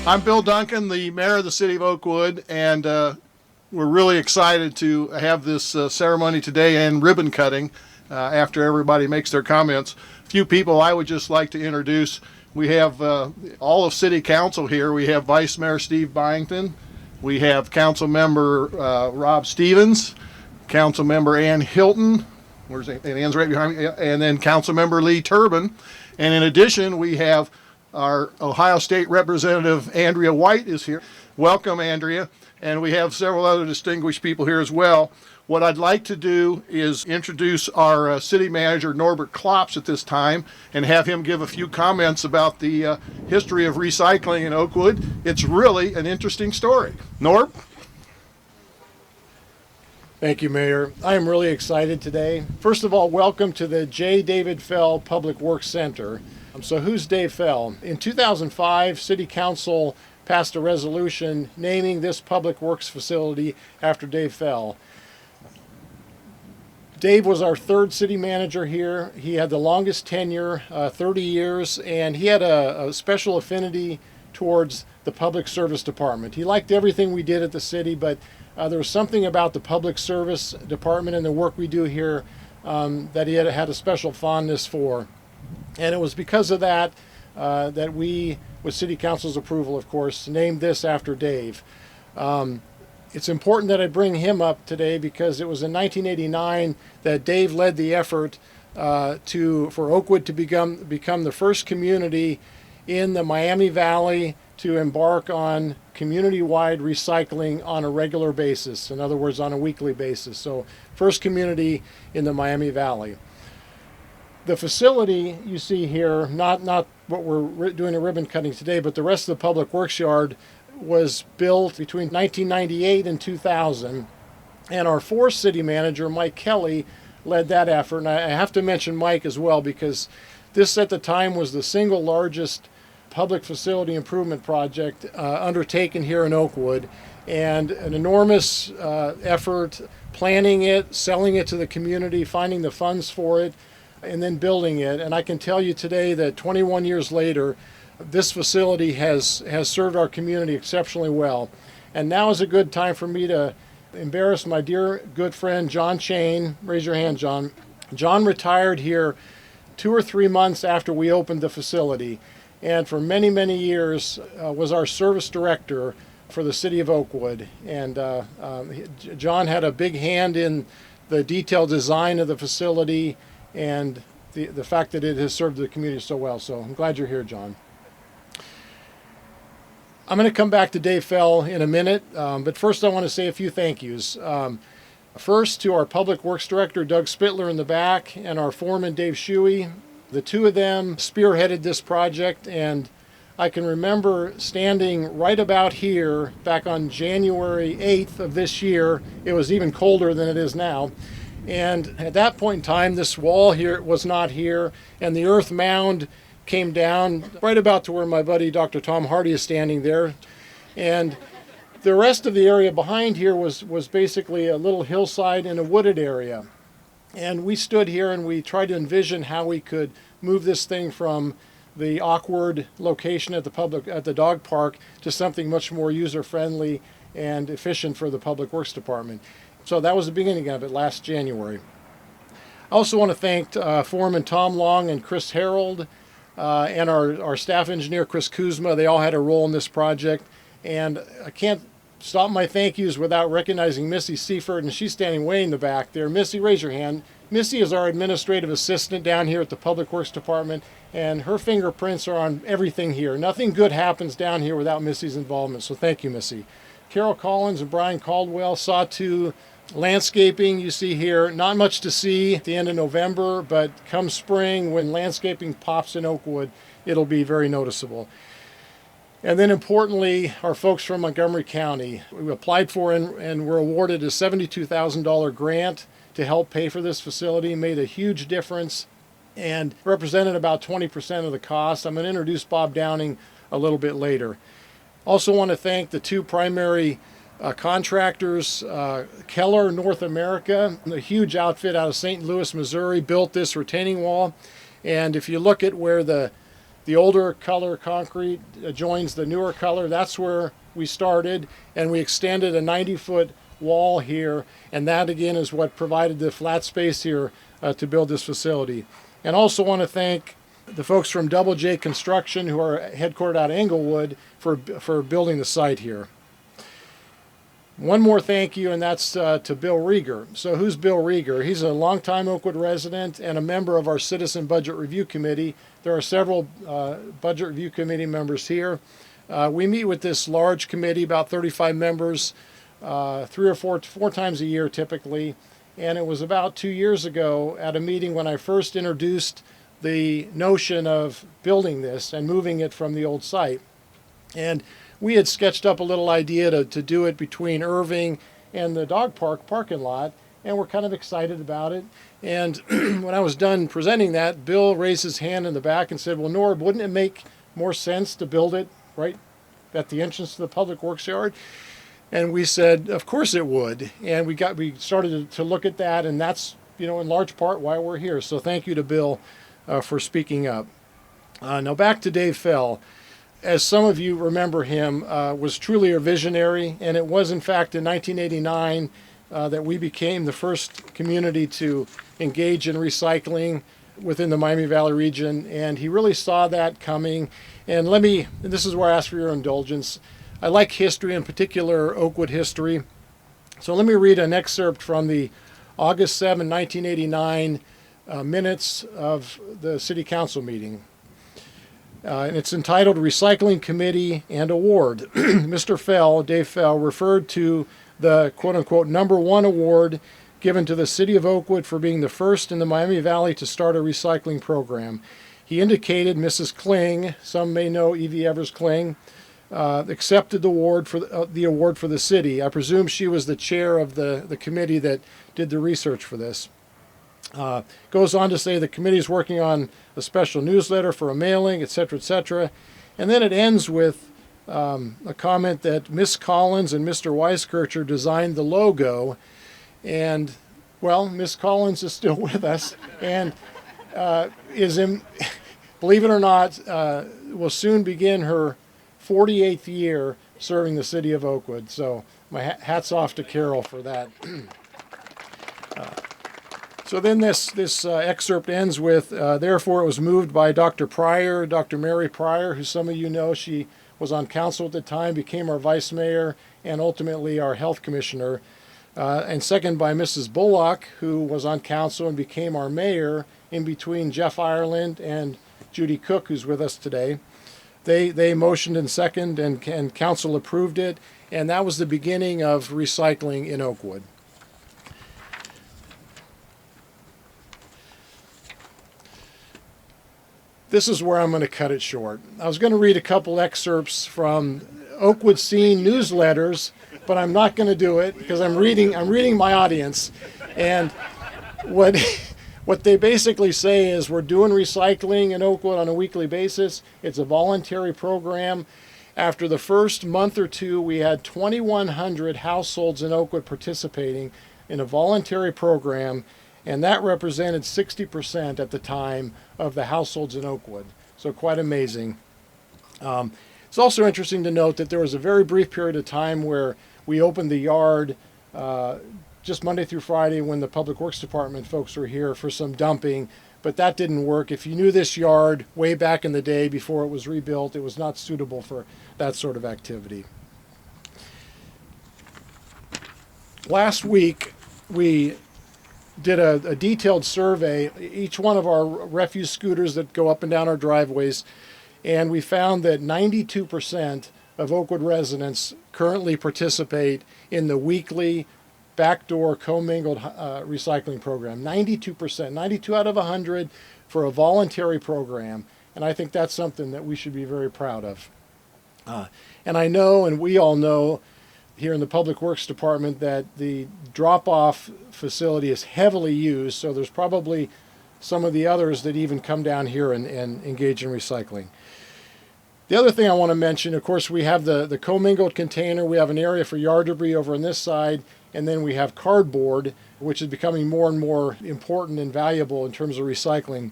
I'm Bill Duncan, the mayor of the city of Oakwood, and we're really excited to have this ceremony today and ribbon cutting after everybody makes their comments. A few people I would just like to introduce. We have all of City Council here. We have Vice Mayor Steve Byington. We have Council Member Rob Stevens, Council Member Ann Hilton. Where's Ann? Ann's right behind me. And then Council Member Lee Turbin. And in addition, we have our Ohio State Representative Andrea White is here. Welcome, Andrea. And we have several other distinguished people here as well. What I'd like to do is introduce our city manager, Norbert Klops, at this time and have him give a few comments about the history of recycling in Oakwood. It's really an interesting story. Norb? Thank you, Mayor. I am really excited today. First of all, welcome to the J. David Fell Public Works Center. So who's Dave Fell? In 2005, City Council passed a resolution naming this public works facility after Dave Fell. Dave was our third city manager here. He had the longest tenure, 30 years, and he had a special affinity towards the public service department. He liked everything we did at the city, but there was something about the public service department and the work we do here that he had a special fondness for. And it was because of that that we, with City Council's approval, of course, named this after Dave. It's important that I bring him up today because it was in 1989 that Dave led the effort for Oakwood to become the first community in the Miami Valley to embark on community-wide recycling on a regular basis. In other words, on a weekly basis. So, first community in the Miami Valley. The facility you see here, not what we're doing a ribbon cutting today, but the rest of the public works yard was built between 1998 and 2000. And our fourth city manager, Mike Kelly, led that effort. And I have to mention Mike as well because this at the time was the single largest public facility improvement project undertaken here in Oakwood. And an enormous effort planning it, selling it to the community, finding the funds for it, and then building it. And I can tell you today that 21 years later, this facility has served our community exceptionally well. And now is a good time for me to embarrass my dear good friend John Chain. Raise your hand, John. John retired here 2 or 3 months after we opened the facility, and for many, many years was our service director for the city of Oakwood. And John had a big hand in the detailed design of the facility and the fact that it has served the community so well. So I'm glad you're here, John. I'm going to come back to Dave Fell in a minute, but first I want to say a few thank yous. First to our Public Works Director, Doug Spittler in the back, and our foreman, Dave Shuey. The two of them spearheaded this project, and I can remember standing right about here back on January 8th of this year. It was even colder than it is now. And at that point in time, this wall here was not here, and the earth mound came down right about to where my buddy Dr. Tom Hardy is standing there. And the rest of the area behind here was basically a little hillside and a wooded area. And we stood here and we tried to envision how we could move this thing from the awkward location at the dog park to something much more user-friendly and efficient for the Public Works Department. So that was the beginning of it last January. I also want to thank Foreman Tom Long and Chris Harold and our staff engineer Chris Kuzma. They all had a role in this project. And I can't stop my thank yous without recognizing Missy Seifert, and she's standing way in the back there. Missy, raise your hand. Missy is our administrative assistant down here at the Public Works Department, and her fingerprints are on everything here. Nothing good happens down here without Missy's involvement, so thank you, Missy. Carol Collins and Brian Caldwell saw to landscaping. You see here, not much to see at the end of November, but come spring, when landscaping pops in Oakwood, it'll be very noticeable. And then importantly, our folks from Montgomery County. We applied for and were awarded a $72,000 grant to help pay for this facility. Made a huge difference and represented about 20% of the cost. I'm going to introduce Bob Downing a little bit later. Also want to thank the two primary contractors. Keller North America, a huge outfit out of St. Louis, Missouri, built this retaining wall. And if you look at where the the older color concrete joins the newer color. That's where we started, and we extended a 90-foot wall here, and that again is what provided the flat space here to build this facility. And also want to thank the folks from Double J Construction, who are headquartered out of Englewood, for building the site here. One more thank you, and that's to Bill Rieger. So who's Bill Rieger? He's a longtime Oakwood resident and a member of our Citizen Budget Review Committee. There are several Budget Review Committee members here. We meet with this large committee, about 35 members, 3 or 4 times a year typically. And it was about 2 years ago at a meeting when I first introduced the notion of building this and moving it from the old site. And we had sketched up a little idea to do it between Irving and the dog park parking lot, and we're kind of excited about it. And when I was done presenting that, Bill raised his hand in the back and said, well, Norb, wouldn't it make more sense to build it right at the entrance to the Public Works yard? And we said, of course it would. And we started to look at that, and that's, in large part why we're here. So thank you to Bill for speaking up. Now back to Dave Fell. As some of you remember him, was truly a visionary, and it was in fact in 1989 that we became the first community to engage in recycling within the Miami Valley region, and he really saw that coming. And this is where I ask for your indulgence. I like history, in particular Oakwood history. So let me read an excerpt from the August 7, 1989 minutes of the City Council meeting. And it's entitled Recycling Committee and Award. Mr. Fell, Dave Fell, referred to the quote-unquote #1 award given to the City of Oakwood for being the first in the Miami Valley to start a recycling program. He indicated Mrs. Kling, some may know Evie Evers Kling, accepted the award for the city. I presume she was the chair of the committee that did the research for this. Goes on to say the committee is working on a special newsletter for a mailing, etc., etc. And then it ends with a comment that Miss Collins and Mr. Weiskircher designed the logo. And, well, Miss Collins is still with us and believe it or not, will soon begin her 48th year serving the city of Oakwood. So my hat's off to Carol for that. So then this excerpt ends with, therefore it was moved by Dr. Pryor, Dr. Mary Pryor, who some of you know, she was on council at the time, became our vice mayor, and ultimately our health commissioner. And second by Mrs. Bullock, who was on council and became our mayor in between Jeff Ireland and Judy Cook, who's with us today. They motioned and second, and council approved it, and that was the beginning of recycling in Oakwood. This is where I'm going to cut it short. I was going to read a couple excerpts from Oakwood Scene newsletters, but I'm not going to do it because I'm reading my audience. And what they basically say is we're doing recycling in Oakwood on a weekly basis. It's a voluntary program. After the first month or two, we had 2,100 households in Oakwood participating in a voluntary program, and that represented 60% at the time of the households in Oakwood. So quite amazing. It's also interesting to note that there was a very brief period of time where we opened the yard just Monday through Friday when the Public Works Department folks were here for some dumping, but that didn't work. If you knew this yard way back in the day before it was rebuilt, it was not suitable for that sort of activity. Last week, we did a detailed survey, each one of our refuse scooters that go up and down our driveways, and we found that 92% of Oakwood residents currently participate in the weekly backdoor commingled recycling program. 92%, 92 out of 100 for a voluntary program, and I think that's something that we should be very proud of. And I know, and we all know, here in the Public Works Department that the drop-off facility is heavily used, so there's probably some of the others that even come down here and engage in recycling. The other thing I want to mention, of course, we have the commingled container. We have an area for yard debris over on this side, and then we have cardboard, which is becoming more and more important and valuable in terms of recycling.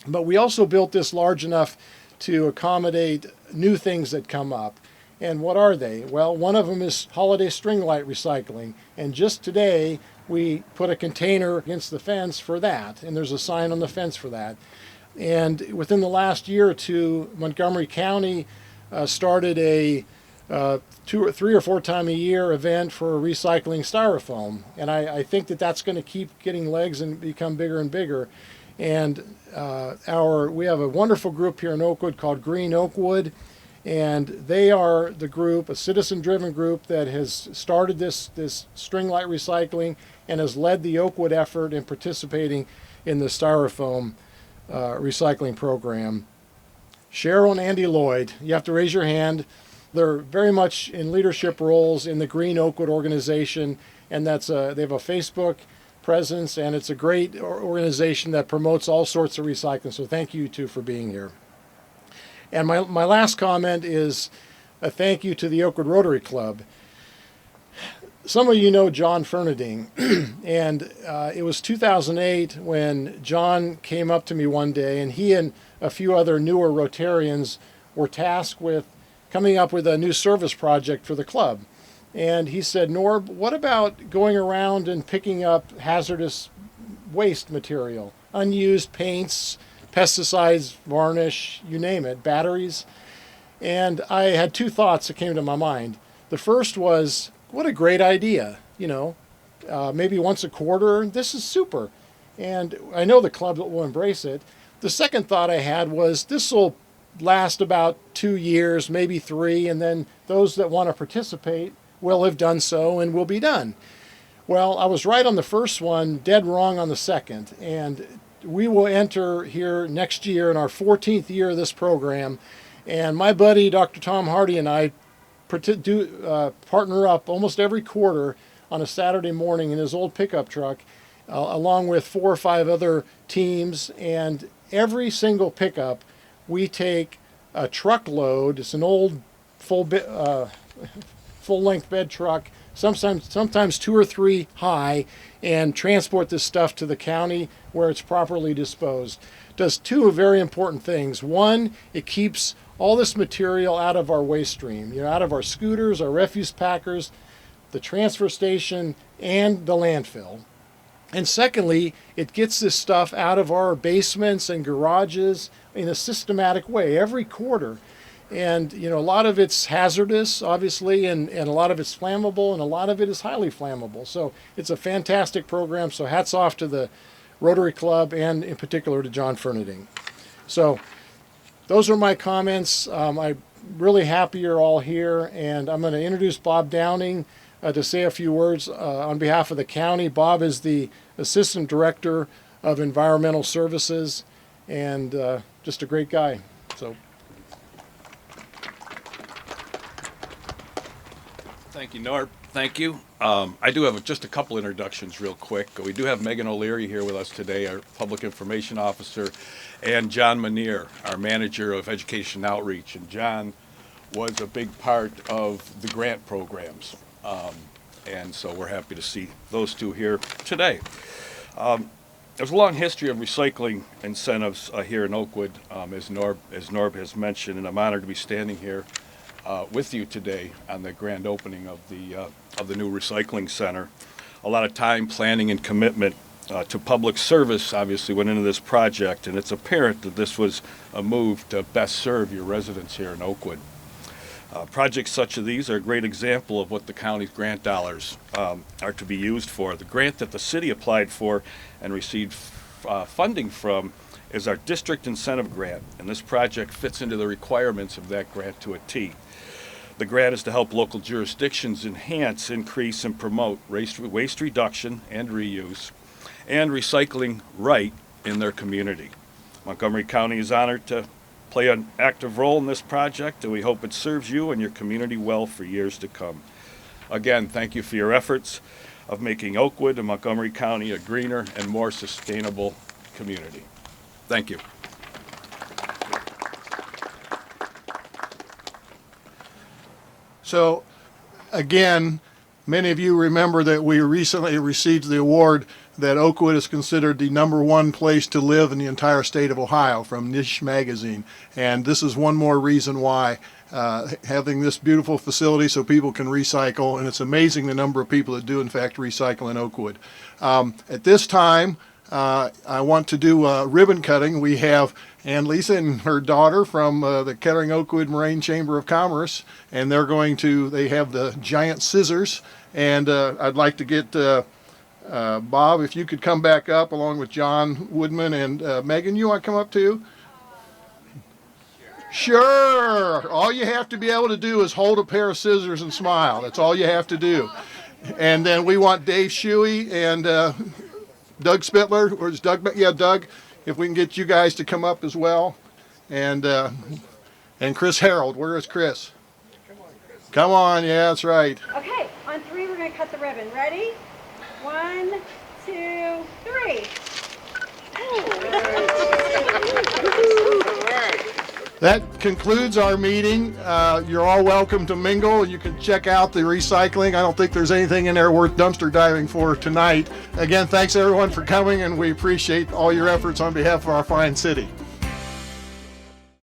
But we also built this large enough to accommodate new things that come up. And what are they? Well, one of them is holiday string light recycling. And just today, we put a container against the fence for that. And there's a sign on the fence for that. And within the last year or two, Montgomery County started a 2 or 3 or 4 time a year event for recycling styrofoam. And I think that that's going to keep getting legs and become bigger and bigger. And we have a wonderful group here in Oakwood called Green Oakwood. And they are the group, a citizen-driven group that has started this string light recycling and has led the Oakwood effort in participating in the styrofoam recycling program. Cheryl and Andy Lloyd, you have to raise your hand. They're very much in leadership roles in the Green Oakwood organization, and they have a Facebook presence, and it's a great organization that promotes all sorts of recycling. So thank you two for being here. And my last comment is a thank you to the Oakwood Rotary Club. Some of you know John Fernending, and it was 2008 when John came up to me one day, and he and a few other newer Rotarians were tasked with coming up with a new service project for the club. And he said, Norb, what about going around and picking up hazardous waste material, unused paints, pesticides, varnish, you name it, batteries? And I had 2 thoughts that came to my mind. The first was, what a great idea, maybe once a quarter, this is super. And I know the club will embrace it. The second thought I had was, this will last about 2 years, maybe 3, and then those that want to participate will have done so and will be done. Well, I was right on the first one, dead wrong on the second. And we will enter here next year in our 14th year of this program. And my buddy, Dr. Tom Hardy, and I partner up almost every quarter on a Saturday morning in his old pickup truck, along with 4 or 5 other teams. And every single pickup, we take a truckload. It's an old full-length bed truck, sometimes 2 or 3 high, and transport this stuff to the county where it's properly disposed. Does 2 very important things. One, it keeps all this material out of our waste stream, out of our scooters, our refuse packers, the transfer station, and the landfill. And secondly, it gets this stuff out of our basements and garages in a systematic way every quarter. And, a lot of it's hazardous, obviously, and a lot of it's flammable, and a lot of it is highly flammable. So it's a fantastic program. So hats off to the Rotary Club and in particular to John Fernending. So those are my comments. I'm really happy you're all here, and I'm going to introduce Bob Downing to say a few words on behalf of the county. Bob is the Assistant Director of Environmental Services, and just a great guy. So. Thank you, Norb. Thank you. I do have just a couple introductions real quick. We do have Megan O'Leary here with us today, our Public Information Officer, and John Manier, our Manager of Education Outreach. And John was a big part of the grant programs. And so we're happy to see those 2 here today. There's a long history of recycling incentives here in Oakwood, as Norb has mentioned, and I'm honored to be standing here with you today on the grand opening of the new recycling center. A lot of time, planning, and commitment to public service obviously went into this project, and it's apparent that this was a move to best serve your residents here in Oakwood. Projects such as these are a great example of what the county's grant dollars are to be used for. The grant that the city applied for and received funding from is our district incentive grant, and this project fits into the requirements of that grant to a T. The grant is to help local jurisdictions enhance, increase, and promote waste reduction and reuse and recycling right in their community. Montgomery County is honored to play an active role in this project, and we hope it serves you and your community well for years to come. Again, thank you for your efforts of making Oakwood and Montgomery County a greener and more sustainable community. Thank you. So, again, Many of you remember that we recently received the award that Oakwood is considered the #1 place to live in the entire state of Ohio from Niche Magazine. And this is one more reason why, having this beautiful facility so people can recycle, and it's amazing the number of people that do in fact recycle in Oakwood. At this time, I want to do ribbon cutting. We have Ann-Lisa and her daughter from the Kettering-Oakwood Moraine Chamber of Commerce, and they have the giant scissors, and I'd like to get Bob, if you could come back up along with John Woodman, and Megan, you want to come up too? Sure. All you have to be able to do is hold a pair of scissors and smile. That's all you have to do. And then we want Dave Shuey and Doug Spittler, or is Doug? Yeah, Doug. If we can get you guys to come up as well, and Chris Harold. Where is Chris? Come on, yeah, that's right. Okay, on 3 we're going to cut the ribbon. Ready? 1, 2, 3. That concludes our meeting. You're all welcome to mingle. You can check out the recycling. I don't think there's anything in there worth dumpster diving for tonight. Again, thanks everyone for coming, and we appreciate all your efforts on behalf of our fine city.